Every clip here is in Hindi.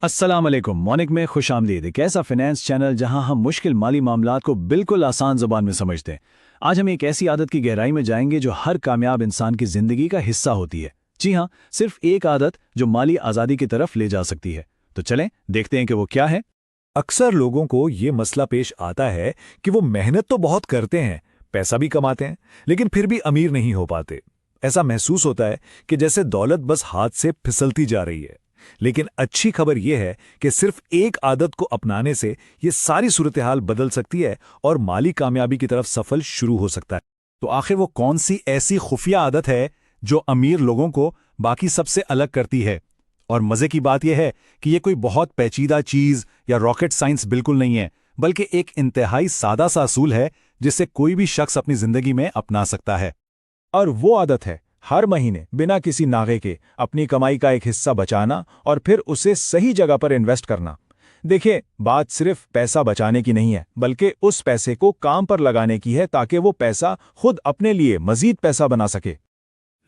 अस्सलाम वालेकुम। मॉर्निंग में खुश आमदीद। एक ऐसा फाइनेंस चैनल जहां हम मुश्किल माली मामलात को बिल्कुल आसान ज़ुबान में समझते हैं। आज हम एक ऐसी आदत की गहराई में जाएंगे जो हर कामयाब इंसान की ज़िंदगी का हिस्सा होती है। जी हाँ, सिर्फ एक आदत जो माली आज़ादी की तरफ ले जा सकती है। तो चलें देखते हैं कि वो क्या है। अक्सर लोगों को ये मसला पेश आता है कि वो मेहनत तो बहुत करते हैं, पैसा भी कमाते हैं, लेकिन फिर भी अमीर नहीं हो पाते। ऐसा महसूस होता है कि जैसे दौलत बस हाथ से फिसलती जा रही है। लेकिन अच्छी खबर यह है कि सिर्फ एक आदत को अपनाने से ये सारी सूरत-ए-हाल बदल सकती है और माली कामयाबी की तरफ सफर शुरू हो सकता है। तो आखिर वो कौन सी ऐसी खुफिया आदत है जो अमीर लोगों को बाकी सबसे अलग करती है? और मज़े की बात यह है कि ये कोई बहुत पेचीदा चीज़ या रॉकेट साइंस बिल्कुल नहीं है, बल्कि एक इंतहाई सादा सा असूल है जिसे कोई भी शख्स अपनी ज़िंदगी में अपना सकता है। और वो आदत है हर महीने बिना किसी नागे के अपनी कमाई का एक हिस्सा बचाना और फिर उसे सही जगह पर इन्वेस्ट करना। देखिए, बात सिर्फ पैसा बचाने की नहीं है, बल्कि उस पैसे को काम पर लगाने की है ताकि वो पैसा खुद अपने लिए मजीद पैसा बना सके।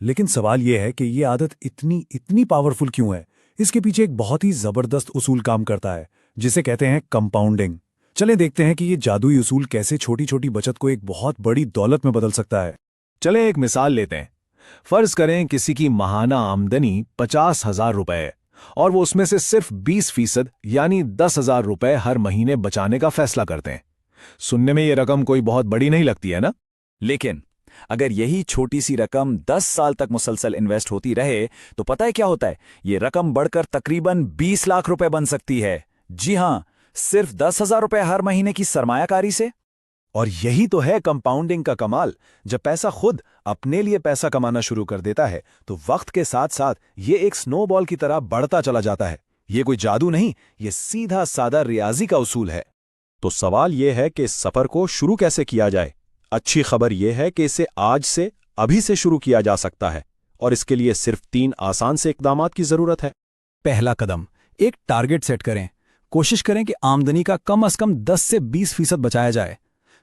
लेकिन सवाल यह है कि ये आदत इतनी पावरफुल क्यों है? इसके पीछे एक बहुत ही जबरदस्त उसूल काम करता है, जिसे कहते हैं कंपाउंडिंग। चलें देखते हैं कि ये जादुई उसूल कैसे छोटी छोटी बचत को एक बहुत बड़ी दौलत में बदल सकता है। चलें एक मिसाल लेते हैं। फर्ज करें किसी की माहाना आमदनी 50,000 रुपए है और वो उसमें से सिर्फ 20% यानी 10,000 रुपए हर महीने बचाने का फैसला करते हैं। सुनने में ये रकम कोई बहुत बड़ी नहीं लगती है ना? लेकिन अगर यही छोटी सी रकम 10 साल तक मुसलसल इन्वेस्ट होती रहे तो पता है क्या होता है? ये रकम बढ़कर तकरीबन 20 लाख रुपए बन सकती है। जी हां, सिर्फ 10,000 रुपए हर महीने की सरमायाकारी से। और यही तो है कंपाउंडिंग का कमाल। जब पैसा खुद अपने लिए पैसा कमाना शुरू कर देता है तो वक्त के साथ साथ ये एक स्नोबॉल की तरह बढ़ता चला जाता है। ये कोई जादू नहीं, ये सीधा सादा रियाजी का उसूल है। तो सवाल यह है कि इस सफर को शुरू कैसे किया जाए? अच्छी खबर यह है कि इसे आज से अभी से शुरू किया जा सकता है और इसके लिए सिर्फ 3 आसान से इकदामात की जरूरत है। पहला कदम, एक टारगेट सेट करें। कोशिश करें कि आमदनी का कम से कम 10 से 20% बचाया जाए।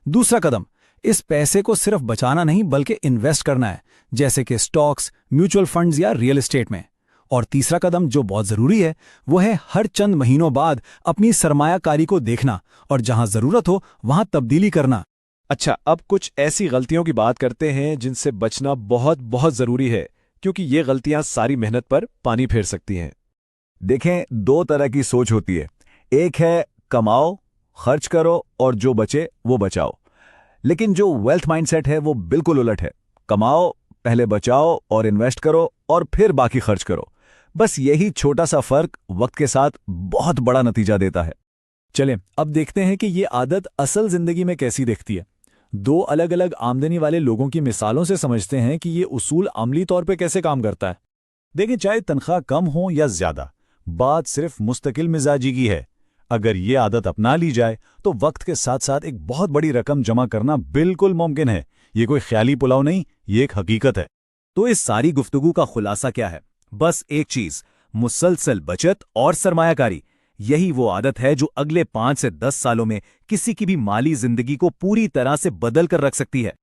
दूसरा कदम, इस पैसे को सिर्फ बचाना नहीं बल्कि इन्वेस्ट करना है, जैसे कि स्टॉक्स, म्यूचुअल फंड्स या रियल एस्टेट में। और तीसरा कदम जो बहुत जरूरी है वो है हर चंद महीनों बाद अपनी सरमायाकारी को देखना और जहां जरूरत हो वहां तब्दीली करना। अच्छा, अब कुछ ऐसी गलतियों की बात करते हैं जिनसे बचना बहुत बहुत जरूरी है, क्योंकि ये गलतियां सारी मेहनत पर पानी फेर सकती हैं। देखें, 2 तरह की सोच होती है। एक है कमाओ, खर्च करो और जो बचे वो बचाओ। लेकिन जो वेल्थ माइंडसेट है वो बिल्कुल उलट है। कमाओ, पहले बचाओ और इन्वेस्ट करो और फिर बाकी खर्च करो। बस यही छोटा सा फर्क वक्त के साथ बहुत बड़ा नतीजा देता है। चलें अब देखते हैं कि ये आदत असल जिंदगी में कैसी दिखती है। 2 अलग अलग आमदनी वाले लोगों की मिसालों से समझते हैं कि ये उसूल अमली तौर पे कैसे काम करता है। देखिए, चाहे तनख्वाह कम हो या ज्यादा, बात सिर्फ मुस्तकिल मिजाजी की है। अगर ये आदत अपना ली जाए तो वक्त के साथ साथ एक बहुत बड़ी रकम जमा करना बिल्कुल मुमकिन है। ये कोई ख्याली पुलाव नहीं, ये एक हकीकत है। तो इस सारी गुफ्तगू का खुलासा क्या है? बस एक चीज, मुसलसल बचत और सरमायाकारी। यही वो आदत है जो अगले 5 से 10 सालों में किसी की भी माली जिंदगी को पूरी तरह से बदल कर रख सकती है।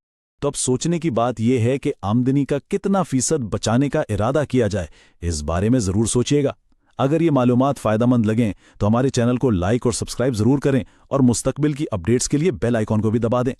तो अब सोचने की बात यह है कि आमदनी का कितना फीसद बचाने का इरादा किया जाए। इस बारे में जरूर सोचिएगा। अगर ये मालूमात फ़ायदेमंद लगें तो हमारे चैनल को लाइक और सब्सक्राइब ज़रूर करें और मुस्तकबिल की अपडेट्स के लिए बेल आइकॉन को भी दबा दें।